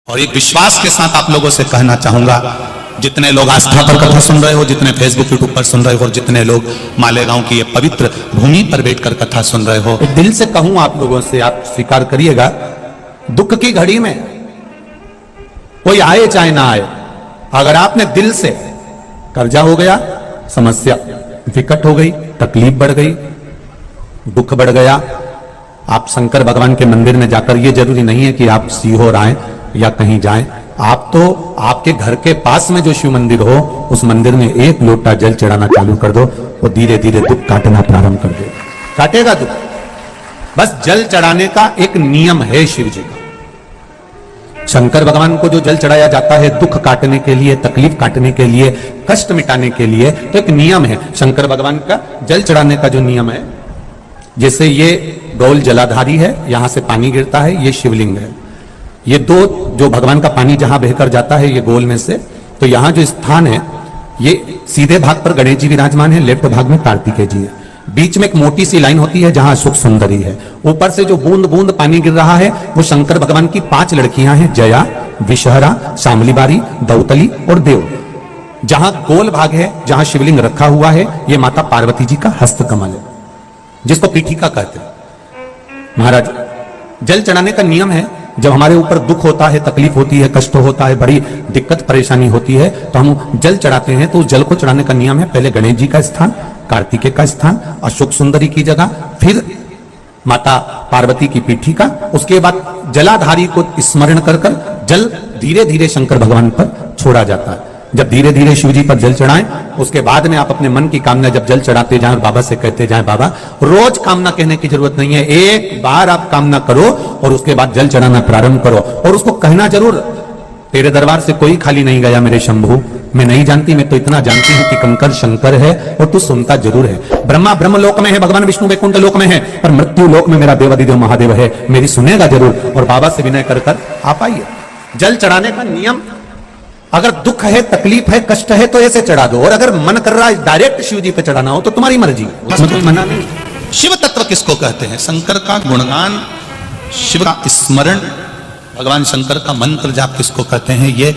और एक विश्वास के साथ आप लोगों से कहना चाहूंगा, जितने लोग आस्था पर कथा सुन रहे हो, जितने फेसबुक यूट्यूब पर सुन रहे हो, और जितने लोग मालेगांव की ये पवित्र भूमि पर बैठकर कथा सुन रहे हो, दिल से कहूं आप लोगों से, आप स्वीकार करिएगा, दुख की घड़ी में कोई आए चाहे ना आए, अगर आपने दिल से, कर्जा हो गया, समस्या विकट हो गई, तकलीफ बढ़ गई, दुख बढ़ गया, आप शंकर भगवान के मंदिर में जाकर, ये जरूरी नहीं है कि आप सीहोर आए या कहीं जाएं, आप तो आपके घर के पास में जो शिव मंदिर हो, उस मंदिर में एक लोटा जल चढ़ाना चालू कर दो, वो धीरे धीरे दुख काटना प्रारंभ कर दे, काटेगा दुख। बस जल चढ़ाने का एक नियम है शिव जी का। शंकर भगवान को जो जल चढ़ाया जाता है दुख काटने के लिए, तकलीफ काटने के लिए, कष्ट मिटाने के लिए, तो एक नियम है शंकर भगवान का जल चढ़ाने का जो नियम है। जैसे ये गौल जलाधारी है, यहां से पानी गिरता है, ये शिवलिंग है, ये दो जो भगवान का पानी जहां बहकर जाता है ये गोल में से, तो यहां जो स्थान है, ये सीधे भाग पर गणेश जी विराजमान है, लेफ्ट भाग में कार्तिकेय जी है, बीच में एक मोटी सी लाइन होती है जहां सुख सुंदरी है, ऊपर से जो बूंद बूंद पानी गिर रहा है वो शंकर भगवान की 5 लड़कियां हैं, जया, विषहरा, शामलीबारी, दौतली और देव। जहां गोल भाग है, जहां शिवलिंग रखा हुआ है, ये माता पार्वती जी का हस्त कमल है, जिसको पीठिका कहते हैं। महाराज, जल चढ़ाने का नियम है, जब हमारे ऊपर दुख होता है, तकलीफ होती है, कष्ट होता है, बड़ी दिक्कत परेशानी होती है, तो हम जल चढ़ाते हैं। तो उस जल को चढ़ाने का नियम है, पहले गणेश जी का स्थान, कार्तिकेय का स्थान, अशोक सुंदरी की जगह, फिर माता पार्वती की पीठिका, उसके बाद जलाधारी को स्मरण कर कर जल धीरे धीरे शंकर भगवान पर छोड़ा जाता है। जब धीरे धीरे शिव जी पर जल चढ़ाएं, उसके बाद में आप अपने मन की कामना जब जल चढ़ाते जाएं और बाबा से कहते जाएं, बाबा रोज कामना कहने की जरूरत नहीं है, एक बार आप कामना करो और उसके बाद जल चढ़ाना प्रारंभ करो, और उसको कहना जरूर, तेरे दरबार से कोई खाली नहीं गया मेरे शंभू, मैं नहीं जानती, मैं तो इतना जानती हूं कि कंकर शंकर है और तू सुनता जरूर है। ब्रह्मा ब्रह्म लोक में है, भगवान विष्णु वैकुंठ लोक में है, पर मृत्यु लोक में मेरा देवाधिदेव महादेव है, मेरी सुनेगा जरूर। और बाबा से विनय कर कर आप आइए। जल चढ़ाने का नियम, अगर दुख है, तकलीफ है, कष्ट है तो ऐसे चढ़ा दो, और अगर मन कर रहा है डायरेक्ट शिव जी पे चढ़ाना हो तो तुम्हारी मर्जी, उसमें कोई मना नहीं। शिव तत्व किसको कहते हैं? शंकर का गुणगान, शिव का स्मरण, भगवान शंकर का मंत्र जाप किसको कहते हैं? ये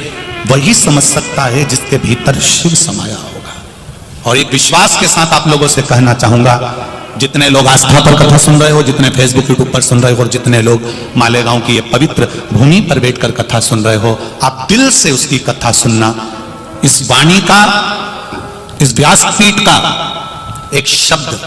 वही समझ सकता है जिसके भीतर शिव समाया होगा। और एक विश्वास के साथ आप लोगों से कहना चाहूंगा, जितने लोग आस्था पर कथा सुन रहे हो, जितने फेसबुक यूट्यूब पर सुन रहे हो, और जितने लोग मालेगांव की ये पवित्र भूमि पर बैठकर कथा सुन रहे हो, आप दिल से उसकी कथा सुनना। इस वाणी का, इस व्यासपीठ का एक शब्द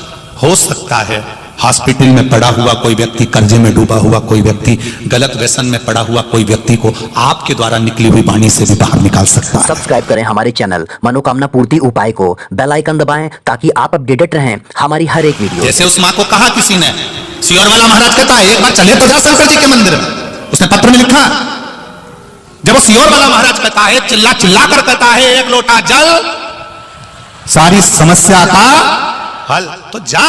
हो सकता है हॉस्पिटल में पड़ा हुआ कोई व्यक्ति, कर्जे में डूबा हुआ कोई व्यक्ति, गलत व्यसन में पड़ा हुआ कोई व्यक्ति को आपके द्वारा निकली हुई वाणी से भी बाहर निकाल सकता है। सब्सक्राइब करें हमारे चैनल मनोकामना पूर्ति उपाय को, बेल आइकन दबाएं ताकि आप अपडेटेड रहें हमारी हर एक वीडियो। जैसे उस माँ को कहा किसी ने, सियोर वाला महाराज कहता है एक बार चले तो जा शंकर जी के मंदिर में, उसने पत्र में लिखा, जब वो सियोर वाला महाराज कहता है, चिल्ला चिल्ला कर कहता है, एक लोटा जल सारी समस्या का हल, तो जा।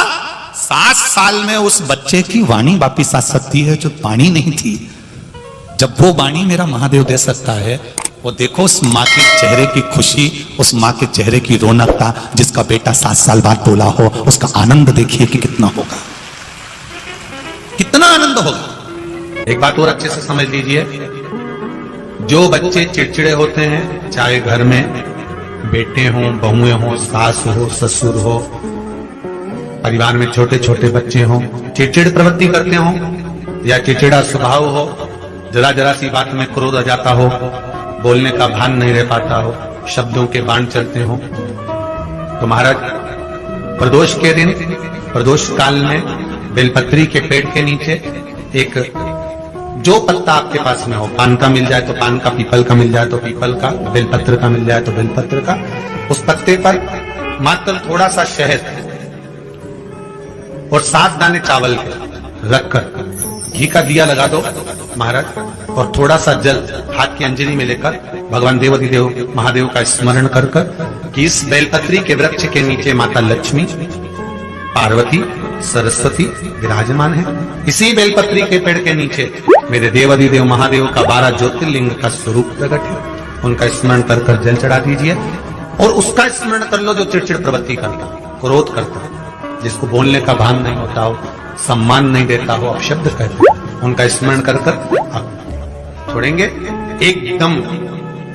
7 साल में उस बच्चे की वाणी वापिस आ सकती है जो वाणी नहीं थी। जब वो वाणी मेरा महादेव दे सकता है, वो देखो उस माँ के चेहरे की खुशी, उस माँ के चेहरे की रौनकता, जिसका बेटा 7 साल बाद बोला हो, उसका आनंद देखिए कि कितना होगा, कितना आनंद होगा। एक बात और अच्छे से समझ लीजिए, जो बच्चे चिड़चिड़े होते हैं, चाहे घर में बेटे हों, बहुएं हों, सास हो, ससुर हो, परिवार में छोटे छोटे बच्चे हों, चिड़चिड़ प्रवृत्ति करते हों या चिड़चिड़ा स्वभाव हो, जरा जरा सी बात में क्रोध आ जाता हो, बोलने का भान नहीं रह पाता हो, शब्दों के बाण चलते हो, तो महाराज प्रदोष के दिन, प्रदोष काल में बेलपत्री के पेड़ के नीचे एक, जो पत्ता आपके पास में हो, पान का मिल जाए तो पान का, पीपल का मिल जाए तो पीपल का, बेलपत्र का मिल जाए तो बेलपत्र का, उस पत्ते पर मात्र थोड़ा सा शहद और 7 दाने चावल के रखकर घी का दिया लगा दो महाराज, और थोड़ा सा जल हाथ की अंजलि में लेकर भगवान देवाधिदेव महादेव का स्मरण कर कर कि इस बेलपत्री के वृक्ष के नीचे माता लक्ष्मी, पार्वती, सरस्वती विराजमान है, इसी बेलपत्री के पेड़ के नीचे मेरे देवाधिदेव महादेव का 12 ज्योतिर्लिंग का स्वरूप प्रकट है, उनका स्मरण कर कर जल चढ़ा दीजिए। और उसका स्मरण कर लो जो चिड़चिड़ प्रवृत्ति करता, क्रोध करता, जिसको बोलने का भान नहीं होता हो, सम्मान नहीं देता हो, अपशब्द कहते हो, उनका स्मरण कर कर छोड़ेंगे एकदम,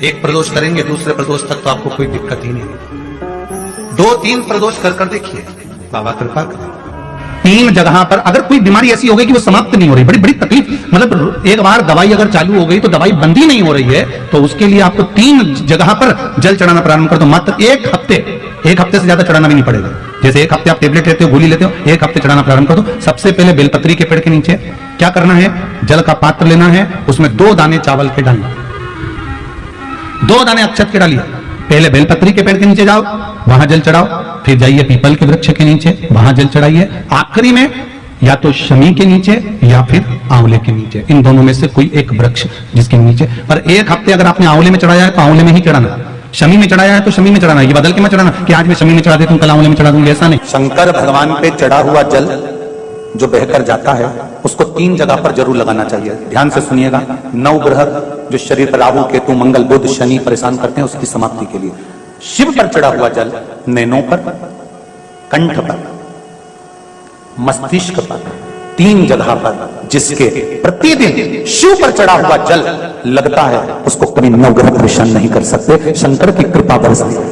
एक प्रदोष करेंगे, दूसरे प्रदोष तक तो आपको कोई दिक्कत ही नहीं। 2-3 प्रदोष कर कर देखिए, बाबा कृपा करें। 3 जगह पर अगर कोई बीमारी ऐसी हो गई कि वो समाप्त नहीं हो रही, बड़ी बड़ी तकलीफ, मतलब एक बार दवाई अगर चालू हो गई तो दवाई बंद ही नहीं हो रही है, तो उसके लिए आपको 3 जगह पर जल चढ़ाना प्रारंभ कर दो। मात्र एक हफ्ते से ज्यादा चढ़ाना भी नहीं पड़ेगा। जैसे एक हफ्ते आप टेबलेट लेते हो, गोली लेते हो, एक हफ्ते चढ़ाना प्रारंभ कर दो। सबसे पहले बेलपत्री के पेड़ के नीचे क्या करना है, जल का पात्र लेना है, उसमें 2 दाने चावल के डालना, 2 दाने अक्षत के डालिए। पहले बेलपत्री के पेड़ के नीचे जाओ, वहां जल चढ़ाओ, फिर जाइए पीपल के वृक्ष के नीचे, वहां जल चढ़ाइए, आखिरी में या तो शमी के नीचे या फिर आंवले के नीचे, इन दोनों में से कोई एक वृक्ष जिसके नीचे। पर एक हफ्ते अगर आपने आंवले में चढ़ाया है तो आंवले में ही चढ़ाना, शमी में चढ़ाया है तो शमी में चढ़ाना, ये बदल के मत चढ़ाना कि आज मैं शमी में चढ़ा देता हूं कल आंवले में चढ़ा दूंगी, ऐसा नहीं। शंकर भगवान पे चढ़ा हुआ जल जो बहकर जाता है उसको 3 जगह पर जरूर लगाना चाहिए। ध्यान से सुनिएगा। 9 ग्रह जो शरीर पर राहु, केतु, मंगल, बुध, शनि परेशान करते हैं, उसकी समाप्ति के लिए शिव पर चढ़ा हुआ जल नैनों पर, कंठ पर, मस्तिष्क पर, 3 जगह पर जिसके प्रतिदिन शिव पर चढ़ा हुआ जल लगता है उसको कभी नवग्रह परेशान नहीं कर सकते। शंकर की कृपा बरसती है,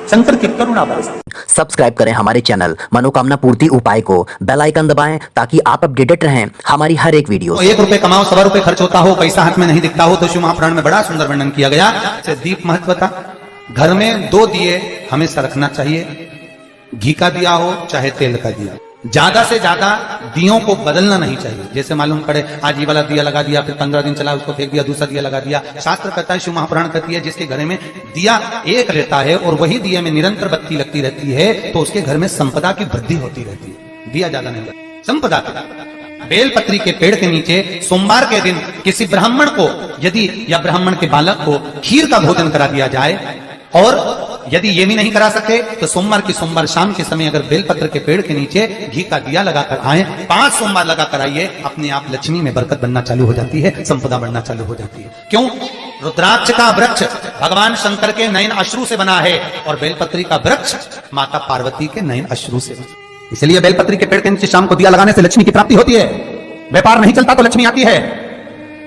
शंकर की करुणा बरसती। सब्सक्राइब करें हमारे चैनल मनोकामना पूर्ति उपाय को, बेल आइकन दबाएं ताकि आप अपडेटेड रहें हमारी हर एक वीडियो तो से। 1 रुपए कमाओ, 1.25 रुपए खर्च होता हो, पैसा हाथ में नहीं दिखता हो, तो शिव महापुराण में बड़ा सुंदर वर्णन किया गया। दीप महत्वता, घर में 2 दिए हमेशा रखना चाहिए, घी का दिया हो चाहे तेल का दिया। ज्यादा से ज्यादा दियों को बदलना नहीं चाहिए। जैसे मालूम पड़े आज ये वाला दिया लगा दिया, फिर 15 दिन चला उसको फेंक दिया, दूसरा दिया लगा दिया। शास्त्र कहता है, शिव महापुराण कहती है, जिसके घर में दिया एक रहता है और वही दिए में निरंतर बत्ती लगती रहती है तो उसके घर में संपदा की वृद्धि होती रहती है। दिया ज्यादा नहीं लगता, संपदा की। बेलपत्री के पेड़ के नीचे सोमवार के दिन किसी ब्राह्मण को यदि या ब्राह्मण के बालक को खीर का भोजन करा दिया जाए, और यदि ये भी नहीं करा सके तो सोमवार शाम के समय अगर बेलपत्र के पेड़ के नीचे घी का दिया लगाकर आए, 5 सोमवार लगाकर आइए, अपने आप लक्ष्मी में बरकत बनना चालू हो जाती है, संपदा बढ़ना चालू हो जाती है। क्यों? रुद्राक्ष का वृक्ष भगवान शंकर के नयन अश्रु से बना है और बेलपत्री का वृक्ष माता पार्वती के नयन अश्रु से। इसलिए बेलपत्री के पेड़ के नीचे शाम को दिया लगाने से लक्ष्मी की प्राप्ति होती है। व्यापार नहीं चलता तो लक्ष्मी आती है,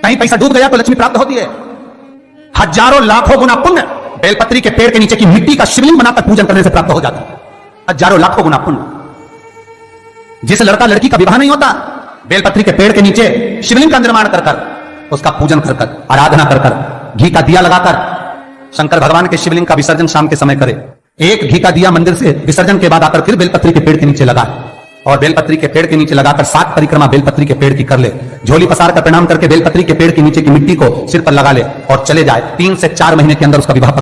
कहीं पैसा डूब गया तो लक्ष्मी प्राप्त होती है। हजारों लाखों गुना पुण्य बेलपत्री के पेड़ के नीचे की मिट्टी का शिवलिंग बनाकर पूजन करने से प्राप्त हो जाता है। हजारों लाखों गुना पुण्य। जिस लड़का लड़की का विवाह नहीं होता, बेलपत्री के पेड़ के नीचे शिवलिंग का निर्माण कर कर, उसका पूजन कर कर, आराधना कर कर, घी का दिया लगाकर शंकर भगवान के शिवलिंग का विसर्जन शाम के समय करे। एक घी का दिया मंदिर से विसर्जन के बाद आकर फिर बेलपत्री के पेड़ के नीचे लगा, और बेलपत्री के पेड़ के नीचे लगाकर 7 परिक्रमा बेलपत्री के पेड़ की कर ले। झोली पसार कर प्रणाम करके बेलपत्री के पेड़ के नीचे की मिट्टी को सिर पर लगा ले और चले जाए। 3 से 4 महीने के अंदर उसका विवाह